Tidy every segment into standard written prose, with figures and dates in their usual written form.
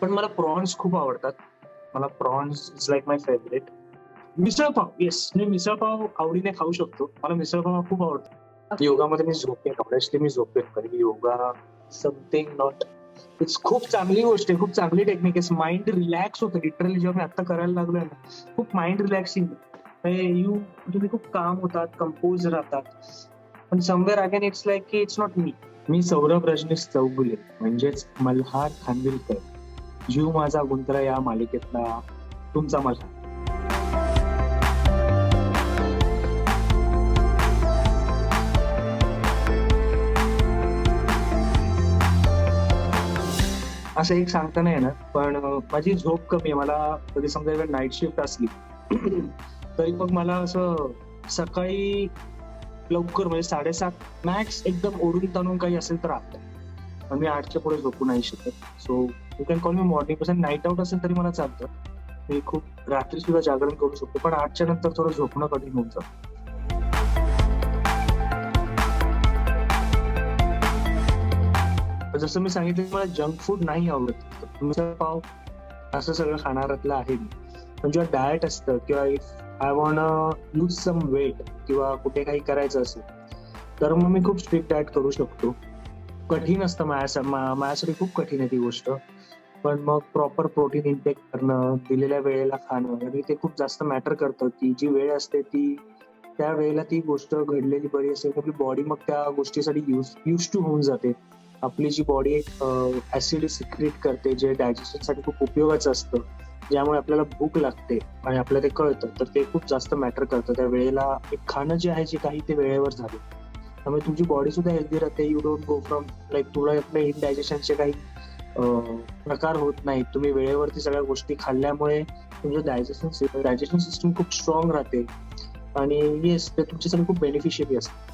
पण मला प्रॉन्स खूप आवडतात. मला prawns is like my favourite. Misal pav, yes, मी मिसळपाव आवडीने खाऊ शकतो. मला मिसळपाव खूप आवडतो. योगामध्ये मी झोपेन, ऑनेस्टली मी झोपेन, कारण योगा समथिंग नॉट, इट्स खूप चांगली गोष्ट आहे, खूप चांगली टेक्निक आहे. माइंड रिलॅक्स होतं लिटरली. जेव्हा मी आता करायला लागलोय ना, खूप माइंड रिलॅक्सिंग. तुम्ही खूप काम होतात, कंपोज राहतात. पण समवेअर अगेन इट्स लाईक की इट्स नॉट मी. मी सौरभ रजनीश चौगुले, म्हणजेच मल्हार खानविलकर, जीव माझा गुंतला या मालिकेतला तुमचा मल्हार. असं एक सांगता नाही येणार, पण माझी झोप कमी आहे. मला कधी समजा नाईट शिफ्ट असली तरी मग मला असं सकाळी लवकर, म्हणजे 7:30 मॅक्स एकदम ओढून ताणून काही असेल तर आता मी 8च्या पुढे झोपू नाही शकत. So you can call me morning person. Night out असेल तरी मला चालतं, मी खूप रात्री सुद्धा जागरण करू शकतो, पण 8च्या नंतर थोडं झोपणं कठीण होऊन जातं. जसं मी सांगितलं, मला जंक फूड नाही आवडत. मिसळपाव असं सगळं खाणाऱ्यातलं आहे मी. पण जेव्हा डाएट असतं किंवा if I want lose some weight किंवा कुठे काही करायचं असेल तर मग मी खूप स्ट्रिक्ट डाएट करू शकतो. कठीण असतं माझ्यासाठी खूप कठीण आहे ती गोष्ट. पण मग प्रॉपर प्रोटीन इनटेक करणं, दिलेल्या वेळेला खाणं, आणि ते खूप जास्त मॅटर करतं की जी वेळ असते ती त्या वेळेला ती गोष्ट घडलेली बरी असेल, आपली बॉडी मग त्या गोष्टीसाठी युज टू होऊन जाते. आपली जी बॉडी ऍसिड सिक्रेट करते, जे डायजेशनसाठी खूप उपयोगाचं असतं, ज्यामुळे आपल्याला भूक लागते आणि आपल्याला ते कळतं, तर ते खूप जास्त मॅटर करतं. त्या वेळेला एक खाणं जे आहे जे काही ते वेळेवर झालं, त्यामुळे तुमची बॉडी सुद्धा हेल्दी राहते. You don't go from like तुला आपल्या इनडायजेशनचे काही प्रकार होत नाहीत. तुम्ही वेळेवरती सगळ्या गोष्टी खाल्ल्यामुळे तुमचं डायजेशन सिस्टम खूप स्ट्रॉंग राहते आणि येस, ते तुमच्यासाठी खूप बेनिफिशियल असतं.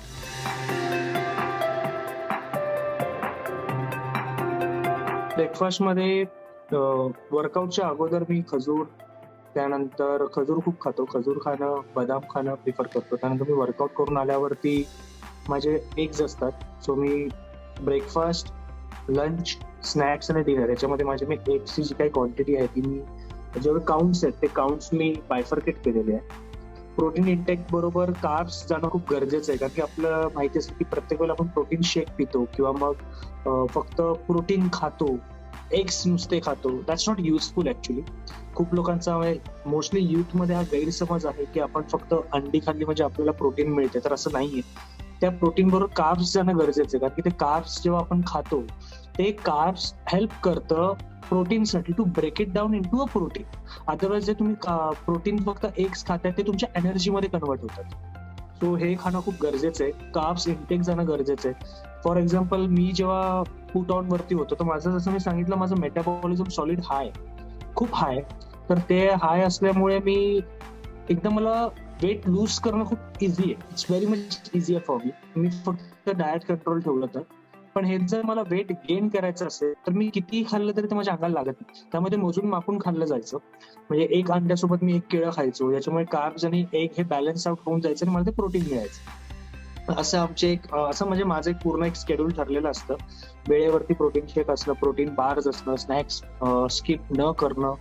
ब्रेकफास्ट मध्ये वर्कआउटच्या अगोदर मी खजूर, त्यानंतर खजूर खूप खातो. खजूर खाणं, बदाम खाणं प्रिफर करतो. त्यानंतर मी वर्कआउट करून आल्यावरती माझे एग्ज असतात. सो मी ब्रेकफास्ट, लंच, स्नॅक्स आणि डिनर याच्यामध्ये मी एग्सची जी काही क्वांटिटी आहे ती मी जेवढे काउंट्स आहेत ते काउंट्स मी बायफर्केट केलेले आहे. प्रोटीन इंटेक बरोबर कार्ब्स जाणं खूप गरजेचं आहे, कारण की आपलं माहिती असतं की प्रत्येक वेळेला आपण प्रोटीन शेक पितो किंवा मग फक्त प्रोटीन खातो, एग्स नुसते खातो. That's not useful actually. खूप लोकांचा मोस्टली युथ मध्ये हा गैरसमज आहे की आपण फक्त अंडी खाल्ली म्हणजे आपल्याला प्रोटीन मिळते, तर असं नाहीये. त्या प्रोटीन बरोबर कार्ब्स जाणं गरजेचं आहे, कारण की ते कार्ब्स जेव्हा आपण खातो ते कार्ब्स हेल्प करतं प्रोटीनसाठी to break it down into a protein. Otherwise जे तुम्ही प्रोटीन फक्त एग्स खाताय ते तुमच्या एनर्जीमध्ये कन्वर्ट होतात. सो हे खाणं खूप गरजेचं आहे. कार्ब्स इंटेक जाणं गरजेचं आहे. फॉर एक्झाम्पल, मी जेव्हा फूट ऑन वरती होतो तर माझं, जसं मी सांगितलं, माझं मेटाबॉलिझम सॉलिड हाय, खूप हाय. तर ते हाय असल्यामुळे एकदम मला वेट लूज करणं खूप इझी आहे. It's very much easier for me. मी फक्त डाएट कंट्रोल ठेवलं तर. पण हे जर मला वेट गेन करायचं असेल तर मी कितीही खाल्लं तरी ते माझ्या अंगाला लागत नाही. त्यामध्ये मोजून मापून खाल्लं जायचं. म्हणजे एक अंड्यासोबत मी 1 केळं खायचो, याच्यामुळे कार्ब्स आणि एग हे बॅलन्स आउट होऊन जायचं आणि मला ते प्रोटीन मिळायचं. असं म्हणजे माझं पूर्ण एक शेड्यूल ठरलेलं असतं. वेळेवरती प्रोटीन शेक असणं, प्रोटीन बार्स असणं, स्नॅक्स स्किप न करणं,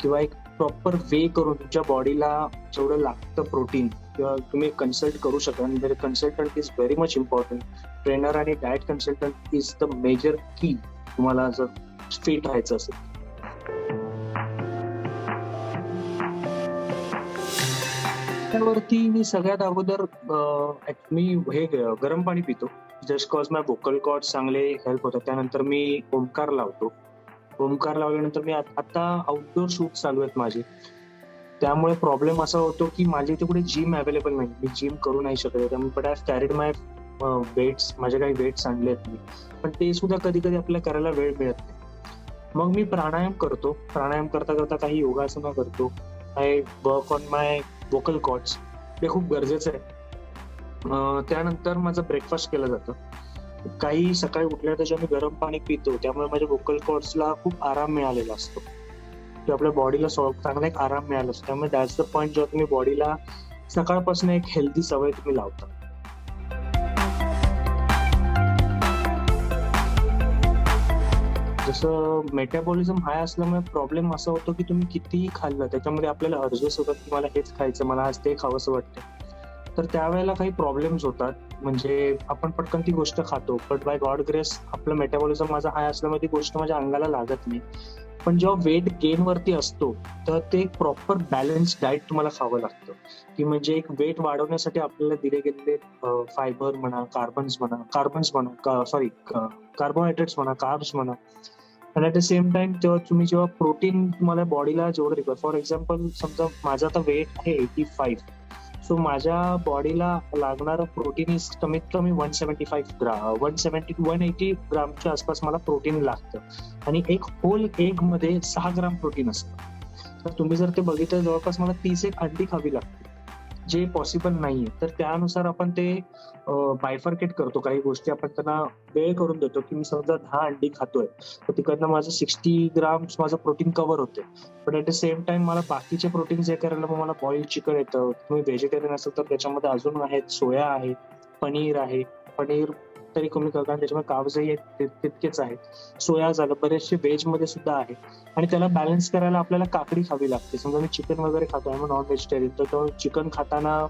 किंवा एक प्रॉपर वे करून तुमच्या बॉडीला जेवढं लागतं प्रोटीन, किंवा तुम्ही कन्सल्ट करू शकता. आणि consultant is very much important. Trainer आणि diet consultant is the major key, तुम्हाला जर फिट राहायचं असेल. त्यावरती मी सगळ्यात अगोदर मी हे गरम पाणी पितो, जस्ट कॉज माय व्होकल कॉर्ड्स चांगले हेल्प होतात. त्यानंतर मी ओमकार लावतो. ओमकार लावल्यानंतर मी आता आउटडोर शूट चालू आहेत माझे, त्यामुळे प्रॉब्लेम असा होतो की माझ्या इथे कुठे जिम अवेलेबल नाही, मी जिम करू नाही शकत. त्यामुळे but I carried my weights, माझे काही वेट्स आणले आहेत मी, पण ते सुद्धा कधी कधी आपल्याला करायला वेळ मिळत नाही. मग मी प्राणायाम करतो. प्राणायाम करता करता काही योगासनं करतो. I work on my vocal cords, हे खूप गरजेचं आहे. त्यानंतर माझं ब्रेकफास्ट केलं जातं. काही सकाळी उठल्यानंतर जेव्हा मी गरम पाणी पितो, त्यामुळे माझ्या व्होकल कॉर्ड्सला खूप आराम मिळालेला असतो, की आपल्या बॉडीला चांगला एक आराम मिळाला असतो. त्यामुळे दॅट्स द पॉईंट, जेव्हा तुम्ही बॉडीला सकाळपासून एक हेल्दी सवय तुम्ही लावता. जसं मेटाबॉलिझम हाय असल्यामुळे प्रॉब्लेम असा होतो की तुम्ही कितीही खाल्लं त्याच्यामध्ये आपल्याला अर्जेस होतात की मला हेच खायचं, मला आज ते खावंसं वाटतं. तर त्यावेळेला काही प्रॉब्लेम्स होतात. म्हणजे आपण पटकन ती गोष्ट खातो, बट बाय गॉड ग्रेस आपलं मेटाबॉलिझम माझा हाय असल्यामुळे ती गोष्ट माझ्या अंगाला लागत नाही. पण जेव्हा वेट गेन वरती असतो, तर ते एक प्रॉपर बॅलन्स डाएट तुम्हाला खावं लागतं, की म्हणजे एक वेट वाढवण्यासाठी आपल्याला दिले गेलेले फायबर म्हणा, कार्बोहायड्रेट्स म्हणा, कार्ब्स म्हणा, आणि ॲट द सेम टाइम जेव्हा प्रोटीन तुम्हाला बॉडीला जेवढं रिक्वायर, फॉर एक्झाम्पल समजा माझं आता वेट आहे 85, सो माझ्या बॉडीला लागणारं प्रोटीन इज कमीत कमी 175 ग्राम, 180 ग्रामच्या आसपास मला प्रोटीन लागतं. आणि एक होल एग मध्ये 6 ग्राम प्रोटीन असतं. तर तुम्ही जर ते बघितलं, जवळपास मला 30 एक अंडी खावी लागते, जे पॉसिबल नाहीये. तर त्यानुसार आपण ते बायफर्केट करतो. काही गोष्टी आपण त्यांना वेळ करून देतो, की मी समजा 10 अंडी खातोय, तर तिकडनं माझं 60 ग्राम्स माझं प्रोटीन कव्हर होते. पण ऍट द सेम टाइम मला बाकीचे प्रोटीन जे करायला मग मला बॉइल्ड चिकन येतं. तुम्ही व्हेजिटेरियन असेल तर त्याच्यामध्ये अजून आहेत, सोया आहे, पनीर आहे. पनीर तरी कमी करा, कारण त्याच्यामध्ये कार्ब्सही तितकेच आहेत. सोया झालं, बरेचसे व्हेज मध्ये सुद्धा आहे. आणि त्याला बॅलन्स करायला आपल्याला काकडी खावी लागते. समजा मी चिकन वगैरे खातो, आहे नॉन व्हेजिटेरियन, तर तो चिकन खाताना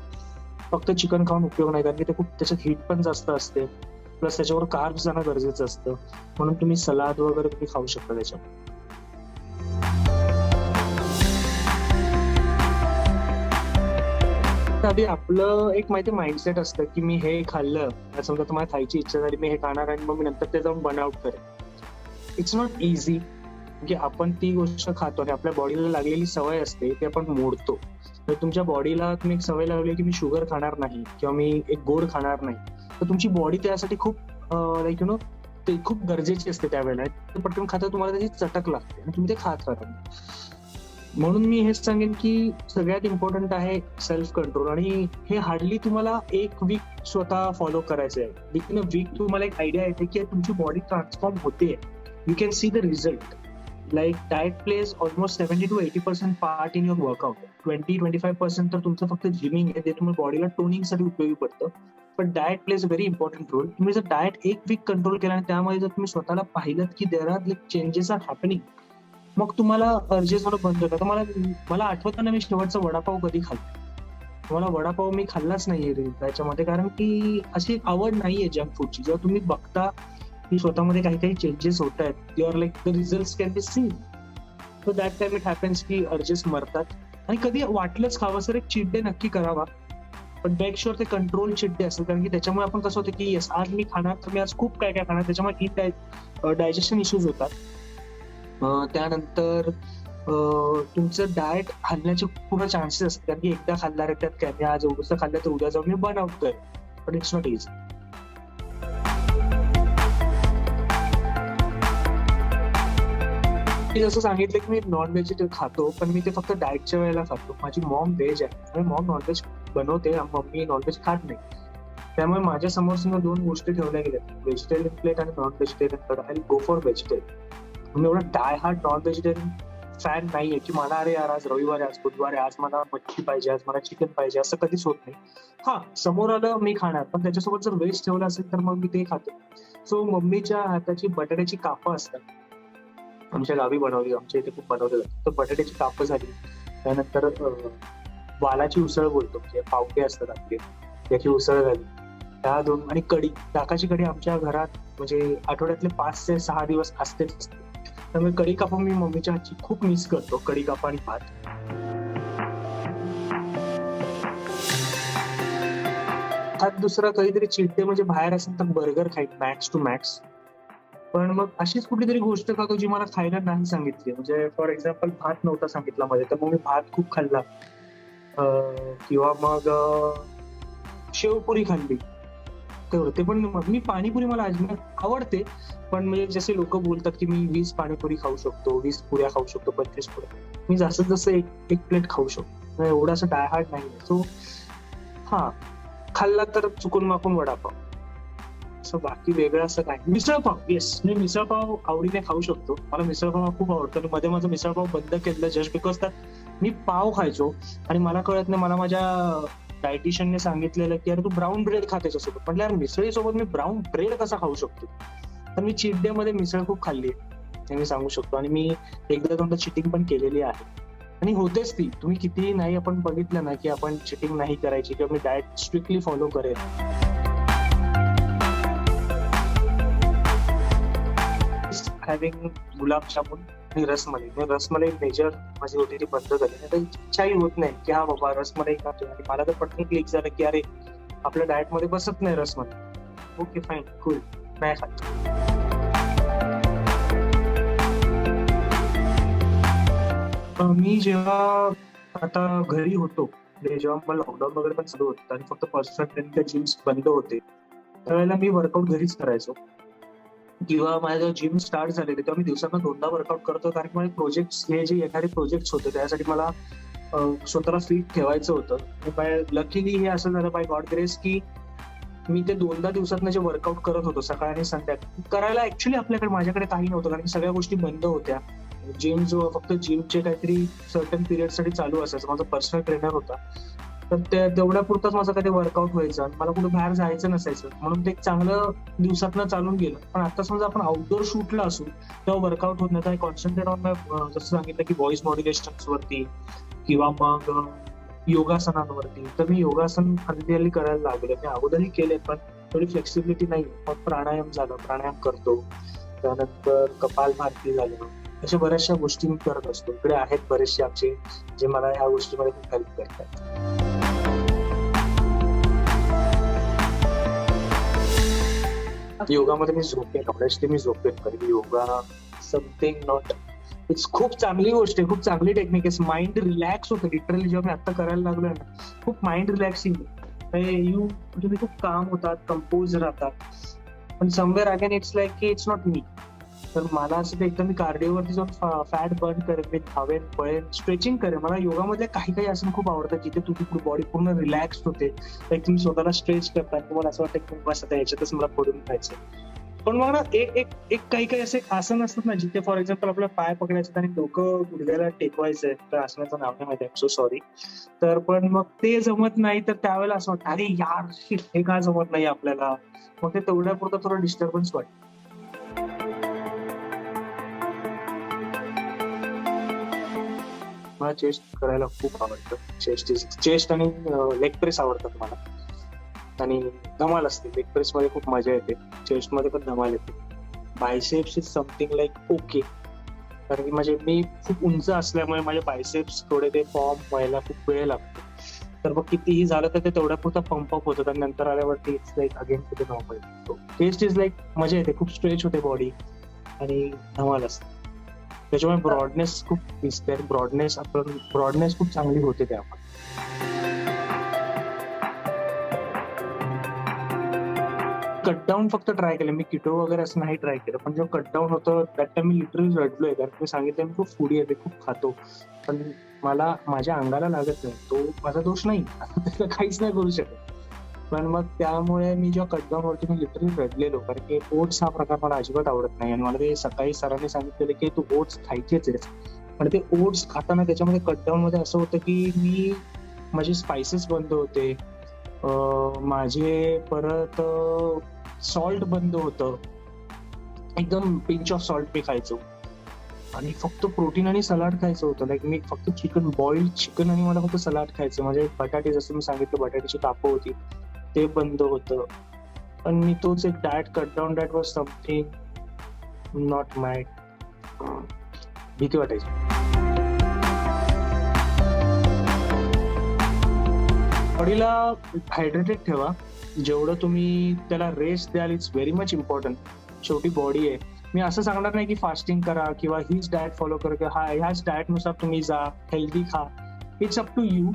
फक्त चिकन खाऊन उपयोग नाही, कारण की ते खूप त्याच्यात हीट पण जास्त असते, प्लस त्याच्यावर कार्ब्स जाणं गरजेचं असतं. म्हणून तुम्ही सलाद वगैरे तुम्ही खाऊ शकता त्याच्यात. आधी आपलं एक माहिती माइंडसेट असतं, की मी हे खाल्लं, आता समजा तुम्हाला खायची इच्छा झाली, मी हे खाणार आणि मग मी नंतर ते जाऊन बर्नआउट करेन. It's not easy. म्हणजे आपण ती गोष्ट खातो आणि आपल्या बॉडीला लागलेली सवय असते ती आपण मोडतो. तर तुमच्या बॉडीला तुम्ही एक सवय लावली की मी शुगर खाणार नाही किंवा मी एक गोड खाणार नाही, तर तुमची बॉडी त्यासाठी खूप लाईक ते खूप गरजेची असते त्यावेळेला. ते पटकन खाता तुम्हाला त्याची चटक लागते आणि तुम्ही ते खात राहता. म्हणून मी हेच सांगेन की सगळ्यात इम्पॉर्टंट आहे सेल्फ कंट्रोल, आणि हे हार्डली तुम्हाला एक वीक स्वतः फॉलो करायचं आहे. विथिन अ वीक तुम्हाला एक आयडिया येते की तुमची बॉडी ट्रान्सफॉर्म होते. You can see the result. Like diet plays almost 70 to 80% part in your workout. 20-25% तर तुमचं फक्त जिमिंग आहे, ते तुम्हाला बॉडीला टोनिंगसाठी उपयोगी पडतं. पण diet plays very important role. तुम्ही जर डाएट एक वीक कंट्रोल केला आणि त्यामध्ये जर तुम्ही स्वतःला पाहिलं की there are changes are happening, मग तुम्हाला अर्जेस होणं बंद होतं. मला आठवतं ना, मी शेवटचा वडापाव कधी खाल्ला. मला वडापाव मी खाल्लाच नाहीये त्याच्यामध्ये, कारण की अशी एक आवड नाहीये जंक फूडची. जेव्हा तुम्ही बघता की स्वतःमध्ये काही काही चेंजेस होत आहेत, your like the result can be seen, so that time it happens की अर्जेस मरतात. आणि कधी वाटलंच खावं सर, एक चीट डे नक्की करावा, पण मेक शुअर ते कंट्रोल चीट डे असेल, कारण की त्याच्यामुळे आपण कसं होतं की येस आज मी खाणार, तर मी आज खूप काय काय खाणार, त्याच्यामुळे डायजेशन इश्यूज होतात. त्यानंतर तुमचं डाएट हलण्याचे पूर्ण चान्सेस असतात, कारण की एकदा खाल्णार त्यात काय, मी आज एवढंसं खाल्लं तर उद्या जाऊन मी बर्न आउट करेन, पण इट्स नॉट इझी. मी जसं सांगितलं की मी नॉन व्हेजिटेरियन खातो, पण मी ते फक्त डाएटच्या वेळेला खातो. माझी मॉम व्हेज आहे आणि मॉम नॉनव्हेज बनवते, मम्मी नॉनव्हेज खात नाही. त्यामुळे माझ्या समोर समोर दोन गोष्टी ठेवल्या गेल्या, व्हेजिटेरियन प्लेट आणि नॉन व्हेजिटेरियन प्लेट, आणि गो फॉर व्हेजिटेरियन. मी एवढा die hard non vegetarian fan नाहीये की मला अरे यार आज रविवार आहे, आज बुधवार आहे, आज मला मच्छी पाहिजे, आज मला चिकन पाहिजे, असं कधीच होत नाही. हा, समोर आलं मी खाणार, पण त्याच्यासोबत जर व्हेज ठेवलं असेल तर मग मी ते खातो. सो मम्मीच्या हाताची बटाट्याची कापं असतात, आमच्या गावी बनवली, आमच्या इथे खूप बनवले जातात. तर बटाट्याची कापं झाली, त्यानंतर वालाची उसळ बोलतो, म्हणजे पावटे असतात आपले, त्याची उसळ झाली, त्या दोन, आणि कढी, ताकाची कढी आमच्या घरात म्हणजे आठवड्यातले 5 ते 6 दिवस असतेच असते. त्यामुळे कढी कापा मी मम्मीच्या हातची खूप मिस करतो, कढी कापा आणि भात. हा दुसरा कधीतरी चीट डे म्हणजे बाहेर असेल तर बर्गर खाईन मॅक्स टू मॅक्स. पण मग अशीच कुठली तरी गोष्ट खातो जी मला खायला नाही सांगितली. म्हणजे फॉर एक्झाम्पल भात नव्हता सांगितला मध्ये, तर मग मी भात खूप खाल्ला. किंवा मग शेवपुरी खाल्ली तेवढं. ते पण मी पाणीपुरी मला आवडते, पण म्हणजे जसे लोक बोलतात की मी 20 पाणीपुरी खाऊ शकतो, 20 पुऱ्या खाऊ शकतो, 25 पुऱ्या, मी जास्तीत जास्त एक प्लेट खाऊ शकतो. एवढं असं डायहार्ड नाही. सो हा, खाल्ला तर चुकून माकून वडापाव, असं बाकी वेगळं असं काय. मिसळपाव, येस, मी मिसळपाव आवडीने खाऊ शकतो. मला मिसळपाव खूप आवडतं. आणि मध्ये माझं मिसळपाव बंद केलं जस्ट बिकॉज त्यात मी पाव खायचो आणि मला कळत नाही, मला माझ्या डायटिशियनने सांगितलेलं की अरे तू ब्राऊन ब्रेड खा त्याच्यासोबत. म्हटलं यार मिसळीसोबत मी ब्राऊन ब्रेड कसा खाऊ शकतो, तर मी चीट डे मध्ये मिसळ खूप खाल्ली. हे मी सांगू शकतो. आणि मी एकदा दोनदा चिटिंग पण केलेली आहे आणि होतेच ती. तुम्ही कितीही नाही आपण बघितलं ना की आपण चिटिंग नाही करायची किंवा मी डाएट स्ट्रिक्टली फॉलो करेल. हॅव्हिंग गुलाबजामुन आणि रसमलाई. रसमलाई मेजर माझी होती ती बंद झाली. आता इच्छाही होत नाही की हा बाबा रसमलाई खातो आणि मला तर पटकन क्लिक झालं की अरे आपल्या डाएट मध्ये बसत नाही रसमलाई. ओके फाईन कूल, नाही खात. मी जेव्हा आता घरी होतो, म्हणजे जेव्हा मला लॉकडाऊन वगैरे पण चालू होतं आणि फक्त पर्सनल ट्रेनिंगच्या जिम्स बंद होते, त्यावेळेला मी वर्कआउट घरीच करायचो. किंवा माझं जेव्हा जिम स्टार्ट झालेली तेव्हा मी दिवसातून 2दा वर्कआउट करतो, कारण की माझे प्रोजेक्ट्स हे जे येणारे प्रोजेक्ट्स होते त्यासाठी मला स्वतःला फिट ठेवायचं होतं. लकीली हे असं झालं बाय गॉड ग्रेस की मी ते 2दा दिवसातनं जे वर्कआउट करत होतो सकाळ आणि संध्याकाळी करायला ऍक्च्युली माझ्याकडे काही नव्हतं, कारण की सगळ्या गोष्टी बंद होत्या. जिम जो फक्त जिमचे काहीतरी सर्टन पिरियड साठी चालू असायचं. माझा पर्सनल ट्रेनर होता, तर तेवढ्या पुरताच माझं कधी वर्कआउट व्हायचं आणि मला कुठे बाहेर जायचं नसायचं, म्हणून ते एक चांगलं दिवसातनं चालून गेलं. पण आता समजा आपण आउटडोर शूटला असू तेव्हा वर्कआउट होत नाही, तर कॉन्सन्ट्रेट ऑन जसं सांगितलं की व्हॉइस मॉड्युलेशन वरती किंवा मग योगासनांवरती. तर मी योगासन हल्ली करायला लागले. मी अगोदरही केले पण थोडी फ्लेक्सिबिलिटी नाही. मग प्राणायाम झालं, प्राणायाम करतो. त्यानंतर कपालभाती झालं. अशा बऱ्याचशा गोष्टी मी करत असतो. इकडे आहेत बरेचसे आमचे जे मला ह्या गोष्टीमध्ये खूप हेल्प करतात. योगामध्ये मी झोपेन, ऑनेस्टली मी झोपेन, कारण योगा समथिंग नॉट, इट्स खूप चांगली गोष्ट आहे, खूप चांगली टेक्निक आहे. माइंड रिलॅक्स होतं. लिटरली जेव्हा मी आता करायला लागलोय ना, खूप माइंड रिलॅक्सिंग तुम्ही खूप काम होतात, कंपोज राहतात. पण समवेअर अगेन इट्स लाईक की इट्स नॉट मी. तर मला असं एकदम मी कार्डिओवरती जाऊन फॅट बर्न करेन, मी धावेन, पळेन, स्ट्रेचिंग करेन. मला योगामधले काही आसन खूप आवडतात जिथे तुझी बॉडी पूर्ण रिलॅक्स होते. लाईक तुम्ही स्वतःला स्ट्रेच करता, तुम्हाला असं वाटतं की बस आता याच्यातच मला पडून राहायचं. पण मग ना एक काही असे आसन असतात ना जिथे फॉर एक्झाम्पल आपला पाय पकडायचं आणि डोकं गुडघ्याला टेकवायचंय. तर आसनाचं नाव नाही माहिती, आय एम सो सॉरी. तर पण मग ते जमत नाही, तर त्यावेळेला असं वाटतं अरे यार शिट, हे का जमत नाही आपल्याला. मग ते तेवढ्यापुरतं थोडं डिस्टर्बन्स वाटतं. मला चेस्ट करायला खूप आवडतं. चेस्ट आणि लेग प्रेस आवडतात मला. आणि धमाल असते लेग प्रेस मध्ये, खूप मजा येते. चेस्ट मध्ये पण धमाल येते. Biceps is something like okay, कारण की मी खूप उंच असल्यामुळे माझे बायसेप्स थोडे ते फॉर्म व्हायला खूप वेळ लागतो. तर मग कितीही झालं तर ते तेवढ्या पुरतं पंप अप होतं आणि नंतर आल्यावरती it's like again to the normal. Chest is like मजा येते, खूप स्ट्रेच होते बॉडी आणि धमाल असते. त्याच्यामुळे ब्रॉडनेस खूप दिसते. ब्रॉडनेस खूप चांगली होते त्या आपण. कटडाऊन फक्त ट्राय केलं मी, किटो वगैरे असं नाही ट्राय केलं. पण जेव्हा कटडाऊन होतं त्यात टाइम मी लिटरली रडलोय, कारण मी सांगितलं मी खूप फूडी आहे, खूप खातो, पण मला माझ्या अंगाला लागत नाही. तो माझा दोष नाही, त्याला काहीच नाही करू शकत. पण मग त्यामुळे मी जेव्हा कटडाऊन वरती मी लिटरली रडलेलो, कारण की ओट्स हा प्रकार मला अजिबात आवडत नाही. आणि मला ते सकाळी सरांनी सांगितलेलं की तू ओट्स खायचेच आहेस. पण ते ओट्स खाताना त्याच्यामध्ये कटडाऊन मध्ये असं होतं की माझे स्पायसेस बंद होते, माझे परत सॉल्ट बंद होतं, एकदम पिंच ऑफ सॉल्ट मी खायचो आणि फक्त प्रोटीन आणि सलाड खायचं होतं. लाईक मी फक्त चिकन, बॉइल्ड चिकन आणि मला फक्त सलाड खायचं. म्हणजे बटाटे, जसं मी सांगितलं बटाट्याची कापं होती, ते बंद होतं. पण मी तोच एक diet, cut down diet was something not my. भीती वाटायची. बॉडीला हायड्रेटेड ठेवा. जेवढं तुम्ही त्याला रेस्ट द्याल इट्स व्हेरी मच इम्पॉर्टंट. शेवटी बॉडी आहे. मी असं सांगणार नाही की फास्टिंग करा किंवा हीच डाएट फॉलो करा, ह्याच डाएटनुसार तुम्ही जा, हेल्दी खा. It's up to you.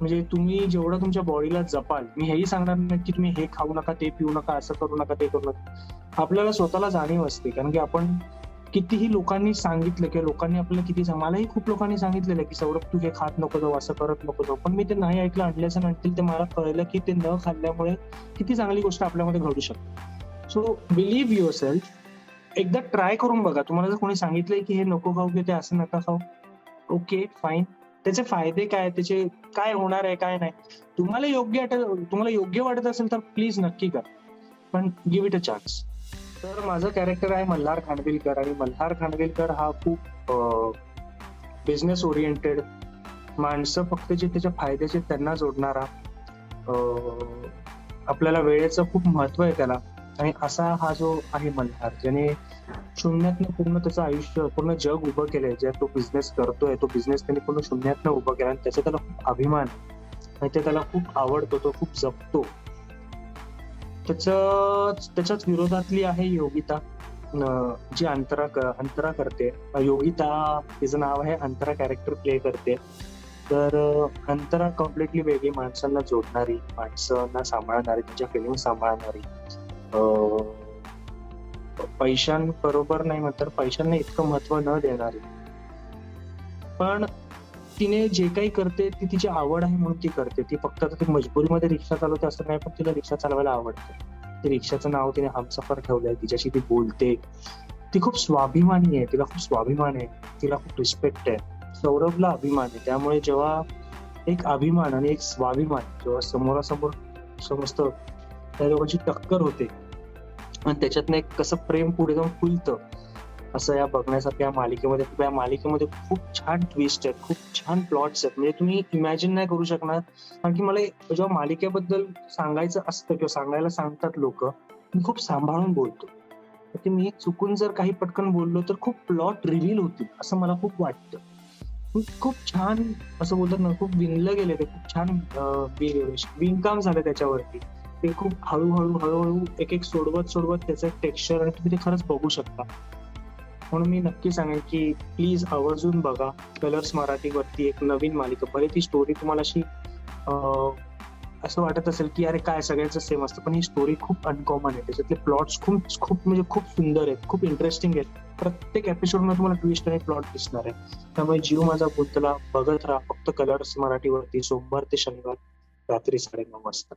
म्हणजे तुम्ही जेवढं तुमच्या बॉडीला जपाल. मी हेही सांगणार नाही की तुम्ही हे खाऊ नका, ते पिऊ नका, असं करू नका, ते करू नका. आपल्याला स्वतःला जाणीव असते, कारण की आपण कितीही लोकांनी सांगितलं किंवा लोकांनी आपल्याला किती, मलाही खूप लोकांनी सांगितलेलं की सौरभ तू हे खात नको जाऊ, असं करत नको जाऊ. पण मी ते नाही ऐकलं अनलेस अनटिल ते मला कळलं की ते न खाल्ल्यामुळे किती चांगली गोष्ट आपल्यामध्ये घडू शकते. So believe your self. एकदा ट्राय करून बघा. तुम्हाला जर कोणी सांगितलंय की हे नको खाऊ की ते असं नका खाऊ, ओके फाईन. त्याचे फायदे काय, त्याचे काय होणार आहे, काय नाही, तुम्हाला योग्य वाटत असेल तर प्लीज नक्की करा. पण गिव्ह इट अ चान्स. तर माझं कॅरेक्टर आहे मल्हार खानविलकर आणि मल्हार खानविलकर हा खूप बिझनेस ओरिएंटेड, माणसं फक्त जे त्याच्या फायद्याचे त्यांना जोडणारा, आपल्याला वेळेचं खूप महत्व आहे त्याला. आणि असा हा जो आहे मल्हार, ज्याने शून्यातनं पूर्ण त्याचं आयुष्य, पूर्ण जग उभं केलंय. जे तो बिझनेस करतोय, तो बिझनेस त्याने पूर्ण शून्यातनं उभं केला आणि त्याचा त्याला खूप अभिमान आणि ते त्याला खूप आवडतो, तो खूप जपतो. त्याच्याच विरोधातली आहे योगिता, जी अंतरा करते. योगिता तिचं नाव आहे, अंतरा कॅरेक्टर प्ले करते. तर अंतरा कम्प्लिटली वेगळी, माणसांना जोडणारी, माणसांना सांभाळणारी, त्यांच्या फिलिंग सांभाळणारी, पैशांबरोबर नाही म्हणतात, पैशांना इतकं महत्व न देणारी. पण तिने जे काही करते ती तिची आवड आहे म्हणून ती करते. ती फक्त आता ती मजबुरीमध्ये रिक्षा चालवते असं नाही, पण तिला रिक्षा चालवायला आवडतं. ते रिक्षाचं नाव तिने हमसफर ठेवलंय. तिच्याशी ती बोलते. ती खूप स्वाभिमानी आहे. तिला खूप स्वाभिमान आहे. तिला खूप रिस्पेक्ट आहे. सौरभला अभिमान आहे. त्यामुळे जेव्हा एक अभिमान आणि एक स्वाभिमान जेव्हा समोरासमोर समजतं, त्या दोघांची टक्कर होते आणि त्याच्यातनं एक कसं प्रेम पुढे जाऊन फुलतं, असं या बघण्यासारख्या या मालिकेमध्ये खूप छान ट्विस्ट आहेत, खूप छान प्लॉट्स आहेत. म्हणजे तुम्ही इमॅजिन नाही करू शकणार. कारण की मला जेव्हा मालिकेबद्दल सांगायचं असतं किंवा सांगायला सांगतात लोक, मी खूप सांभाळून बोलतो. तर ते मी चुकून जर काही पटकन बोललो तर खूप प्लॉट रिव्हील होतील असं मला खूप वाटतं. खूप छान असं बोलतात ना, खूप विणलं गेले ते, खूप छान विणकाम झालं त्याच्यावरती. ते खूप हळूहळू एक एक सोडवत त्याचं एक टेक्स्चर आणि तुम्ही ते खरंच बघू शकता. म्हणून मी नक्की सांगेन की प्लीज आवर्जून बघा कलर्स मराठीवरती एक नवीन मालिका. भले ती स्टोरी तुम्हाला अशी असं वाटत असेल की अरे काय सगळ्यांचं सेम असतं, पण ही स्टोरी खूप अनकॉमन आहे. त्याच्यातले प्लॉट्स खूप खूप म्हणजे खूप सुंदर आहेत, खूप इंटरेस्टिंग आहेत. प्रत्येक एपिसोडमध्ये तुम्हाला ट्विस्ट आणि प्लॉट दिसणार आहे. त्यामुळे जीव माझा गुंतला बघत राहा फक्त कलर्स मराठीवरती, सोमवार ते शनिवार रात्री 9:30 वाजता.